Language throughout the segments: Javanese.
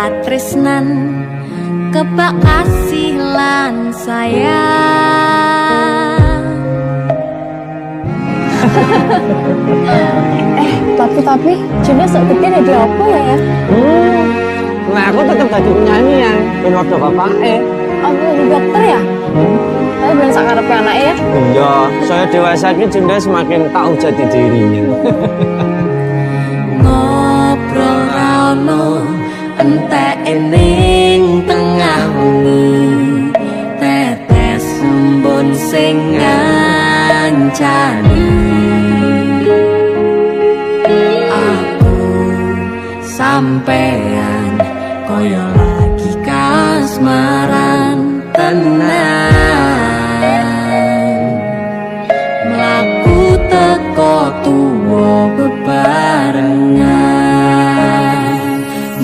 katresnan kebak kasih lan sayang. Tapi Junda segede jadi apa ya? Nah aku tetep jadi penyanyi ya, ben waktu bapaknya. Apa jadi dokter ya? Tapi belum sakarepe anaknya ya? Iya, saya dewasa ini Junda semakin tahu jati dirinya. Ngobrol rano entek ening tengah wengi, tetes embun sing ngancani. Aku sampean koyo lagi kasmaran tenan, mlaku teko tuwa bebarengan,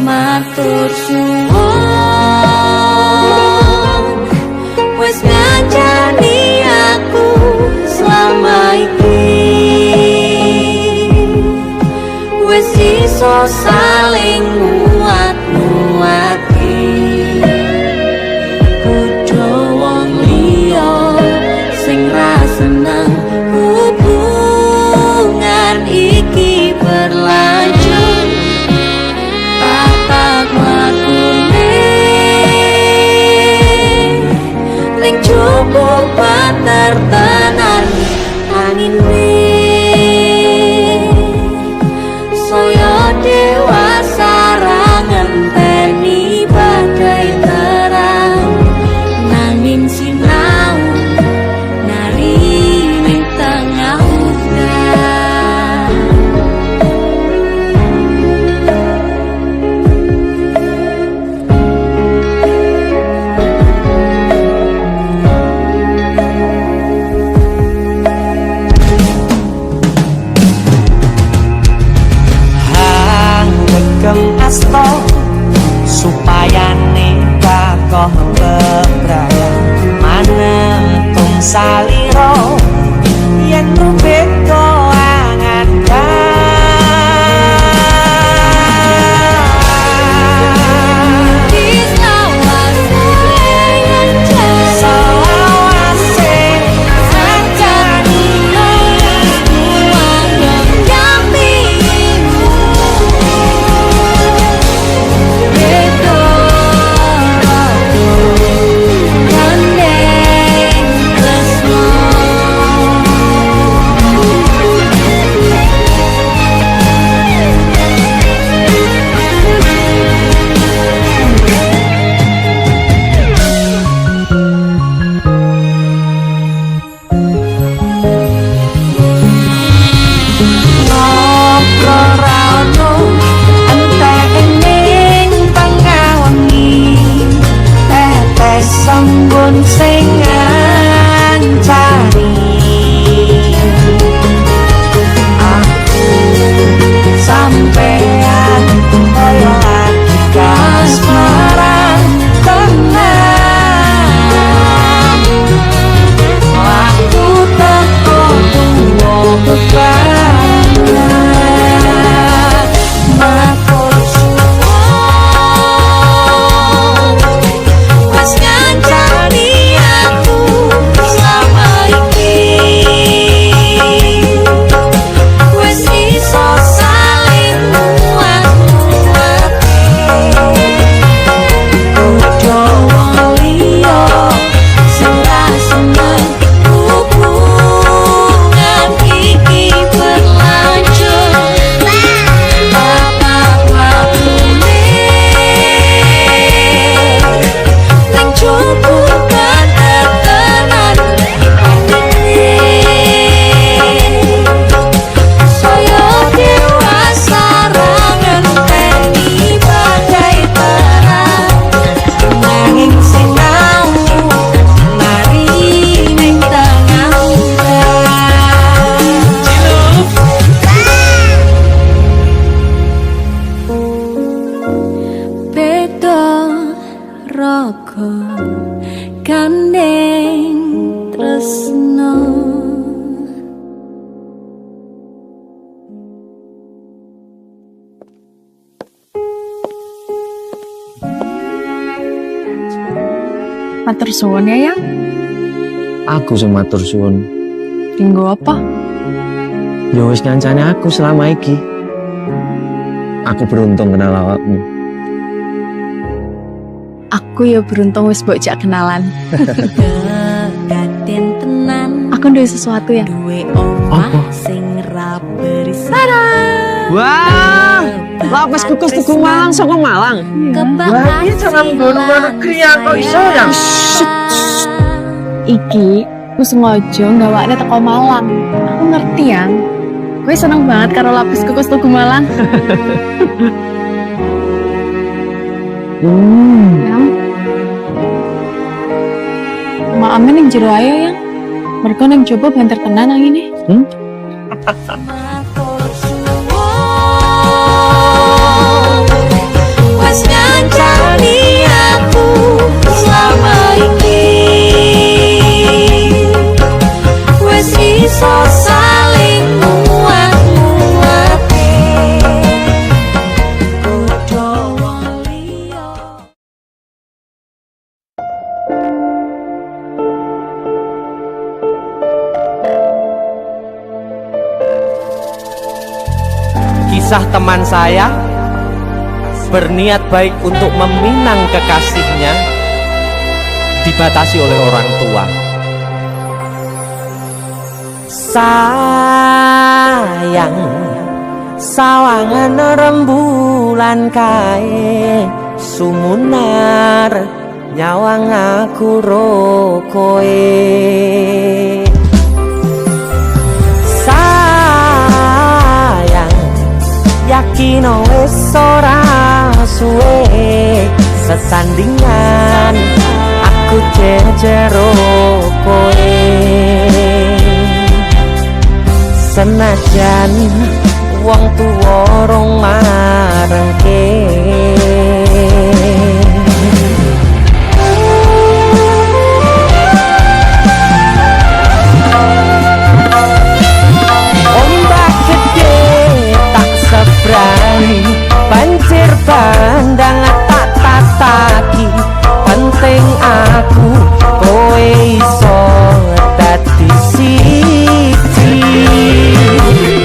matur suwun wis ngancani aku selama iki, wis iso saling muat-muati. Kudu wong liya sing ra seneng hubungan iki berlanjut, tatak lakune ning cukup patertenan angin saya dewasa ngenteni badai terang, nanging sinau nari ning tengah udan. Asto supaya nikah koh bebrayan manentung saliro yen rubek koangan sembun sing ngancani. Aku sampean koyo lagi kasmaran tenan, aku teko tuwa bebarengan, matur suwun wis ngancani aku selama iki, wis iso saling muat-muati. Udo wong liya sing ra seneng hubungan iki berlanjut, bapak wakune ning cukup ketetenan ini, saya dewasa ngenteni badai terang, nanging sinau mari ning tengah beda raga gandeng tresno. Matur suwun ya, Yang. Aku sing matur suwun. Dinggo apa? Ya wis ngancane aku selama iki. Aku beruntung kenal awakmu. Aku ya beruntung wis mbok jak kenalan. Kekaten tenan Aku duwe sesuatu ya. duwe omah Apa? sing ra berisik. Wah, lapis kukus Tugu Malang saka Malang. Wah, iki jangan luar negeri kok iso ya. Iki aku sengaja gawakne teko Malang. Aku ngerti Yang. Gue seneng banget karo lapis kukus Tugu Malang. Yang. Maame ning jero ayo Yang. Mereka ning coba banter tenan nang ini. Wes ngancani aku selama ini, wes iso saling muat-muate kudu wong liya. Kisah teman saya berniat baik untuk meminang kekasihnya dibatasi oleh orang tua. Sayang, sawangan rembulan kae sumunar nyawang aku rokoe. Yakin wis ora suwe sesandingan aku jejero kowe, senajan wong tuwa rong marengke. Banjir bandang tak tataki, penting aku kowe iso dadi siji.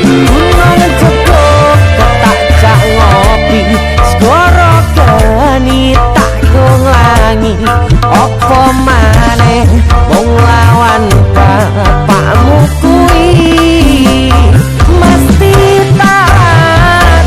Gunung joko tak jak ngopi, segoro geni tak gonglangi. Apa maneh wong lawan bapakmu kuwi mesti tak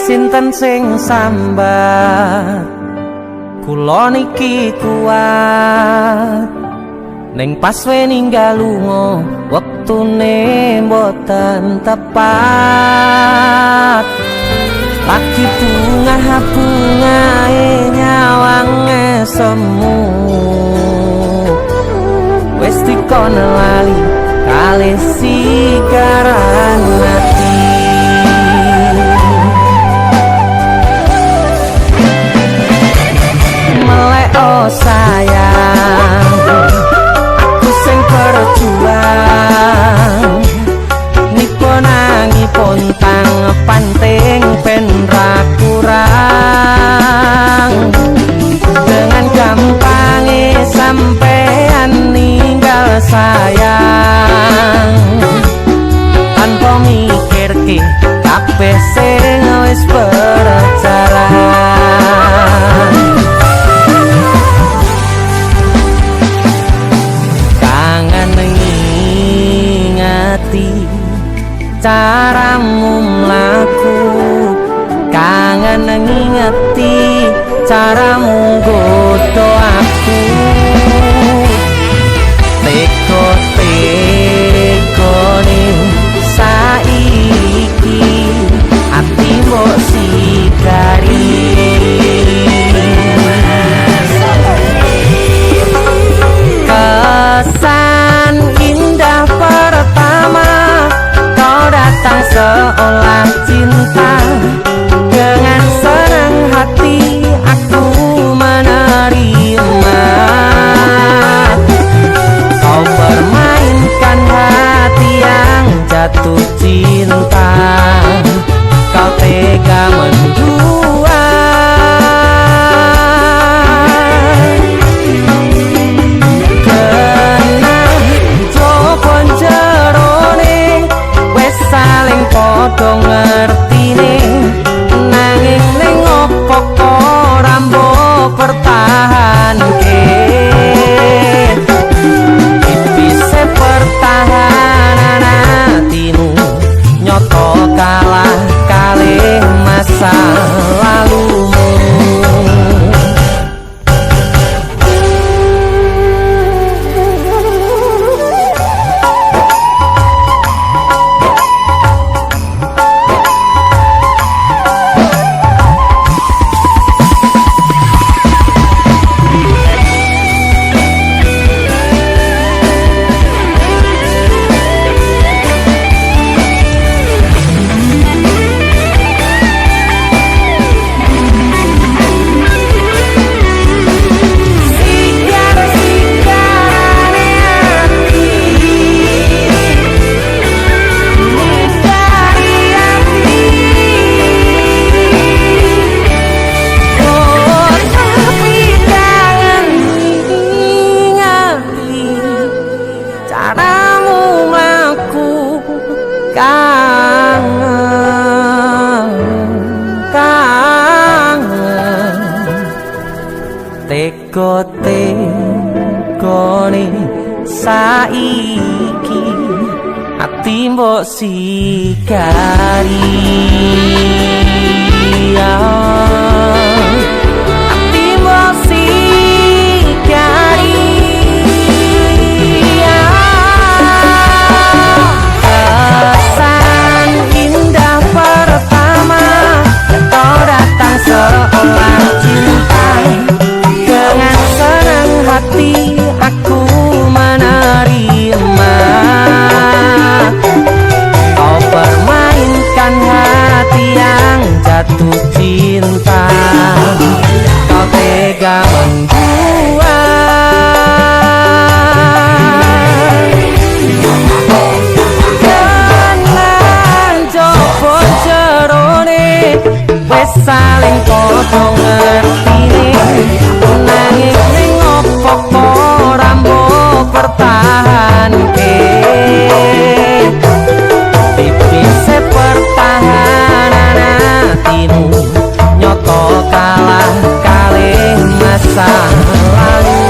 Sinten sing sambat kula niki kuat ning pas we ninggal lunga wektune mboten tepat lagi bungae nyawange semu wis dikono lali kalih sikaran ati. Oh sayang, aku sing berjuang nipo nangipun tang panting ben ra kurang dengan gampangnya sampean ninggal sayang tanpa mikirke kabeh sing wis berjalan. Caramu mlaku kangen ngingeti caramu godho aku teko-tekone saiki ati mbok sikari kesan indah pertama datang seolah cinta dengan senang hati aku menerima kau permainkan hati yang jatuh cinta kau tega mendua kena jopon jerone saling podo ngertine nanging ning opo ora mbok pertahanke bisa pertahanan hatimu nyoto kalah kalih masa lalumu. Teko-tekone saiki ati mbok sikari ati mbok sikari kesan indah pertama kau datang seolah cinta dengan senang hati aku menerima kau permainkan hati yang jatuh cinta kau tega membuat wis saling padha ngertine nanging ning opo ora mbok pertahanke tipise pertahanan atimu nyoto kalah kalih masa lalu.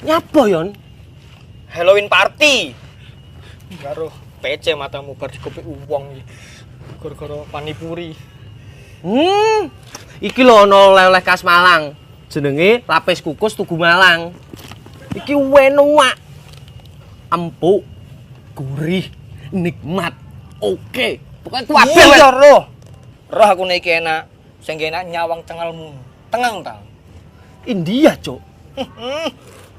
Nyapa yon? Halloween party. Karo PC matamu bar dikopi uwong iki. Gara-gara panipuri. Iki lho ana oleh-oleh khas Malang. Jenenge lapis kukus Tugu Malang. Iki enak. Empuk, gurih, nikmat. Oke. Pokoke kabeh Iya roh. Roh aku nek iki enak. Sing enak nyawang cengelmu. Tengang ta. India, Cuk.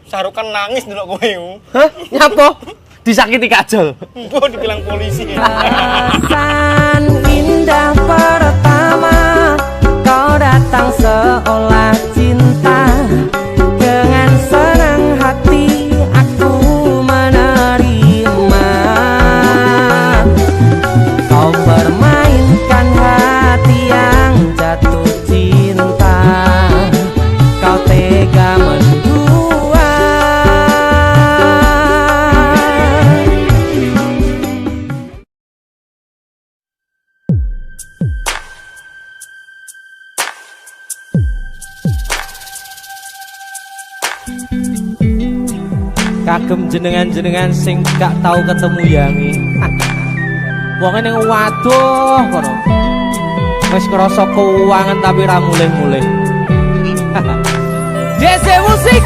Sarukan nangis ndelok kowe. Hah? Nyapa? Disakiti kajol. Mbok dibilang polisi. Perasaan indah pertama kau datang seolah cinta. Dengan senang hati aku menerima. Kau permainkan hati yang jatuh cinta. Kau tega mendua. Kagem jenengan-jenengan sing gak tau ketemu yangi. Wonge ning waduh kono. Wis ngrasa keuangan tapi ra mulih-mulih. JC Musik.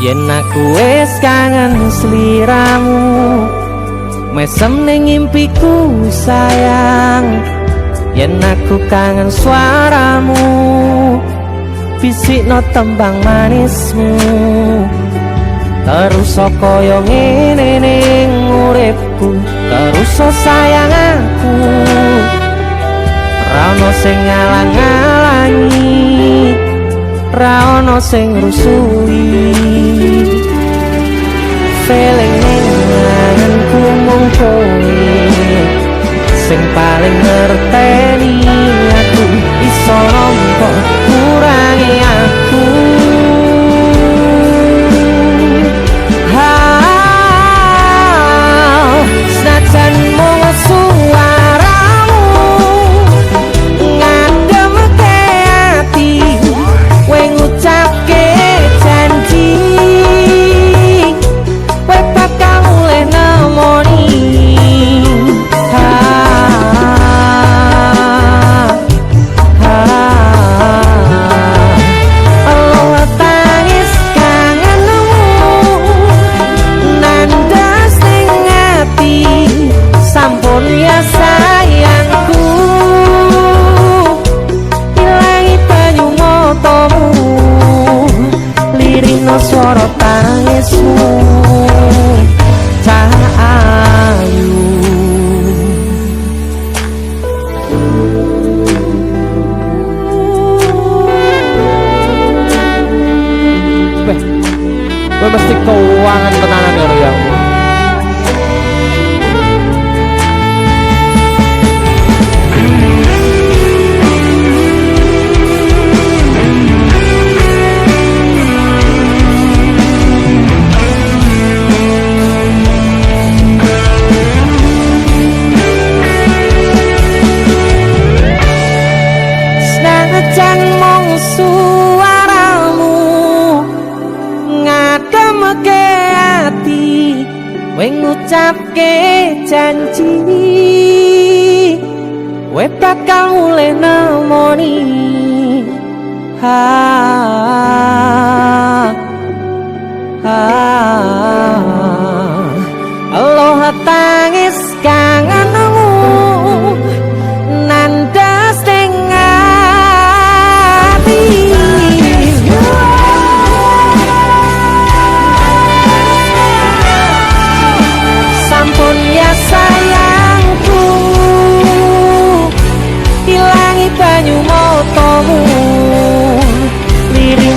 Yen aku wis kangen sliramu mesem ning impiku sayang. Yen aku kangen suaramu bisikno tembang manismu. Terus kaya ngene ning uripku terus sayang aku. Ra ono sing ngalang-alangi, ra ono sing rusui. Feeling ngangenku mung kowe sing paling ngerteni aku. Iso nampa kurangi aku. Senajan mung suaramu ngademke ati, kowe ngucapke janji kowe bakal mulih nemoni. Allah tangis kangenmu nandas ning ati. Sampun ya sayangku, ilangi banyu matamu, lirino swara tangismu. Cahayu gue mesti keuangan tenanan ya riangmu. Senajan mung suaramu ngademke ati, kowe ngucapke janji kowe bakal mulih nemoni.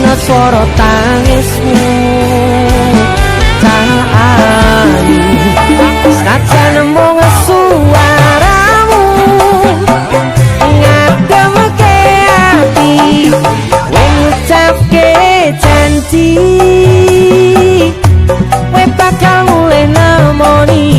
lirino swara tangismu ayu sajan mung suaramu ngademke ati ngucapke janji kowe bakal mulai nemoni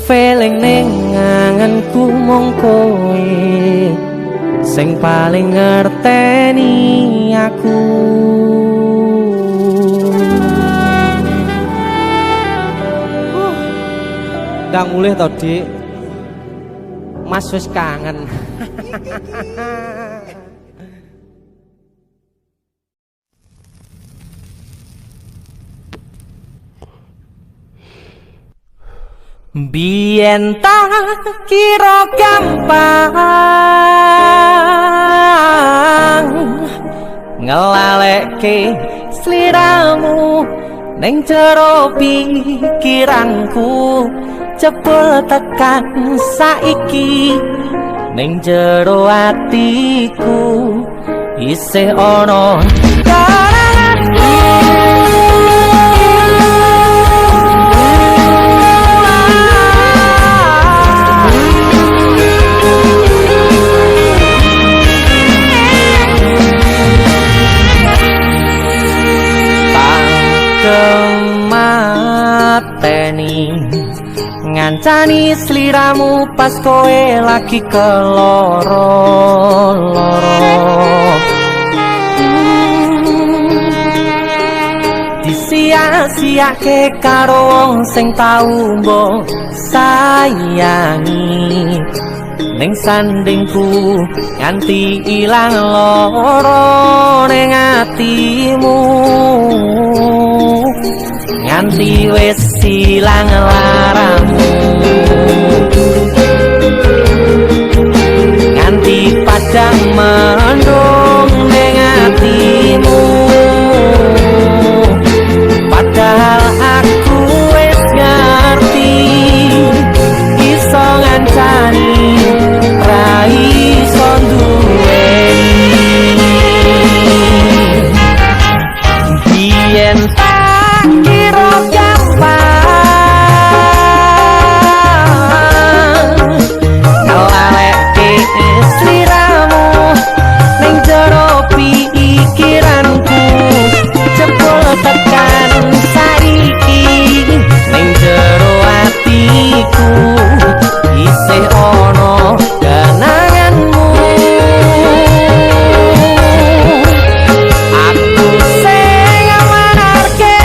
feeling ning ngangenku mung kowe sing paling ngerteni aku. Ndang mulih to, Dik. Mas wis kangen. Biyen tak kira gampang ngelalekke sliramu ning jero pikiranku jebul tekan saiki ning jero atiku isih ana karanganmu. Kemateni ngancani sliramu pas kowe lagi keloro-loro disia-siake karo wong sing tau mbok sayangi ning sandingku nganti ilang loro ning atimu nganti wis ilang laramu nganti padang mendung ning atimu padahal aku wis ngerti iso ngancani ra iso duweni biyen tak kira gampang ngelalekke sliramu ning jero pikiranku jebul tekan saiki ning jero atiku isih ana kenanganmu. Aku sing manarke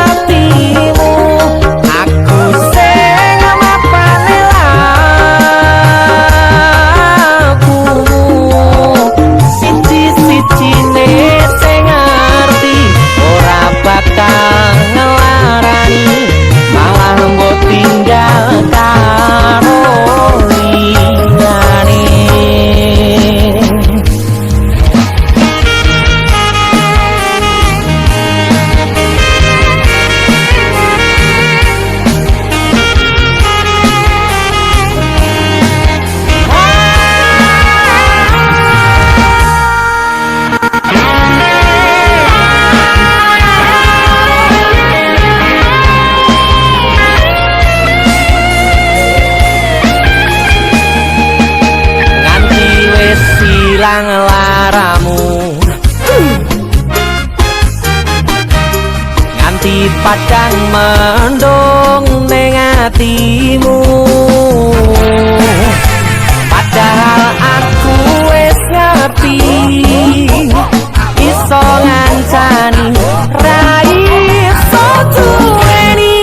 atimu, aku sing mapane lakumu, siji-sijine sing ngerti ora bakal ngelarani malah mbok tinggal karo liyane. Nganti wis ilang laramu nganti padang mendung ning atimu padahal aku wis ngerti iso ngancani ra iso duweni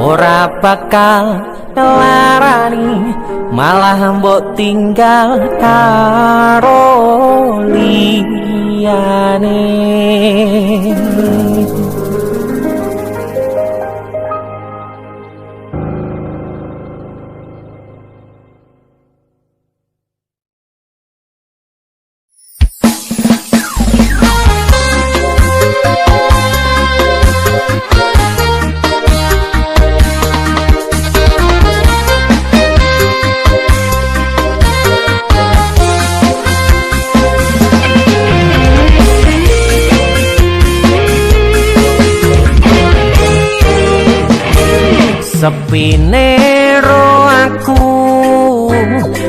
ora bakal ngelarani, malah mbok tinggal karo liyane. Sepine ro aku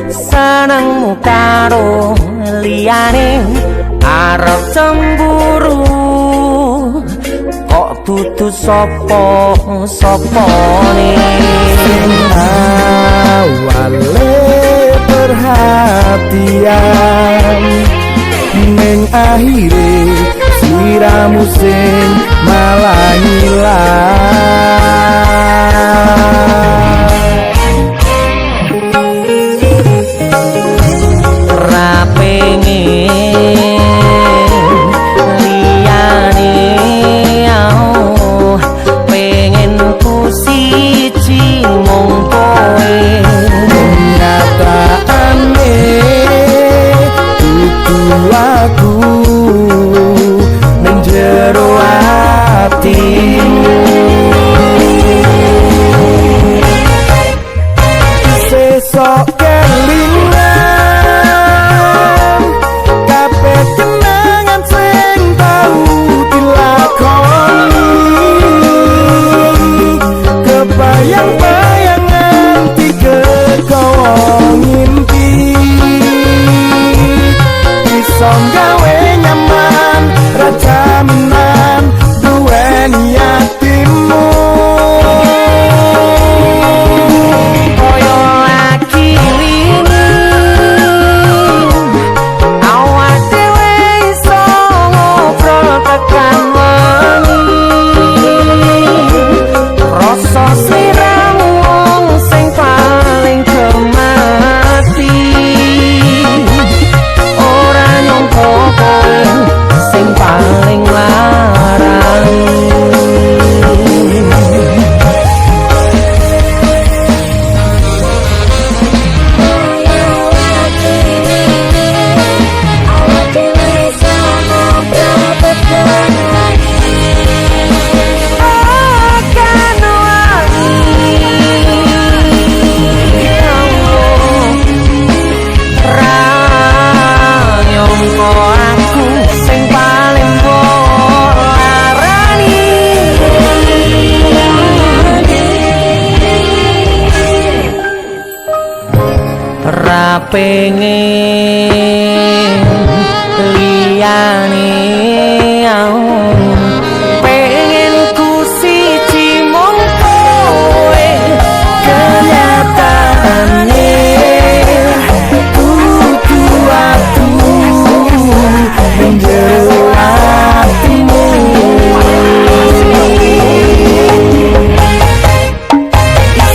senengmu karo liyane, arep cemburu kok dudu sapa-sapane. Awale perhatian ning akhire siramu sing malah hilang. Ra pengen liyane, pengen ku siji mung kowe. Kenyataane dudu aku nang jero atimu. Sesok kelingan kabeh kenangan sing tau dilakoni, kebayang-bayangan dikegawa ngimpi, iso gawe nyaman rajaminan duweni atimu. Pengen liyane, pengen ku siji mung kowe. Kenyataane dudu aku ning jero atimu.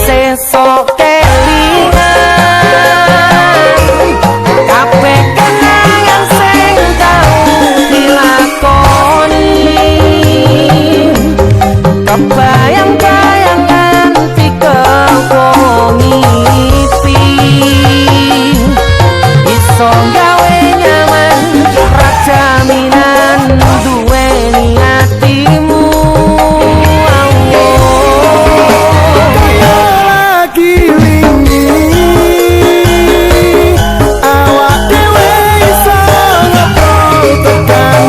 Sesok bayang-bayangan dikegawa ngimpi, iso gawe nyaman rajaminan duweni atimu. Lagi wingi awak dhewe iso ngobrol tekan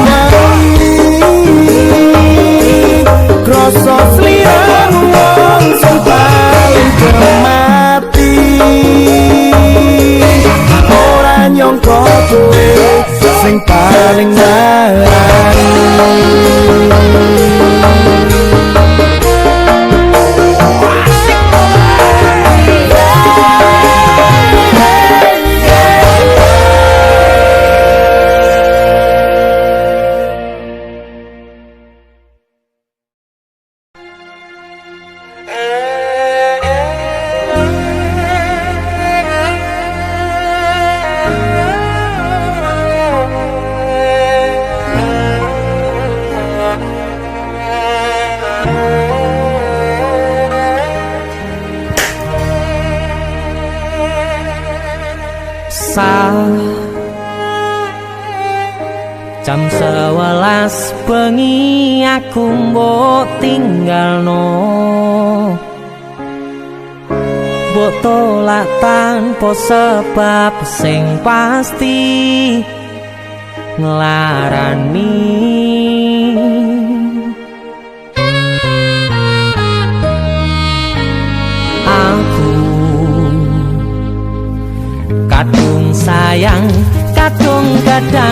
krasa sliramu wong sing paling mati, ora nyangka kowe sing paling ngarani. Jam 11 bengi aku mbok tinggalno, mbok tolak tanpa sebab sing pasti nglarani. Aku kadung sayang, kadung kadang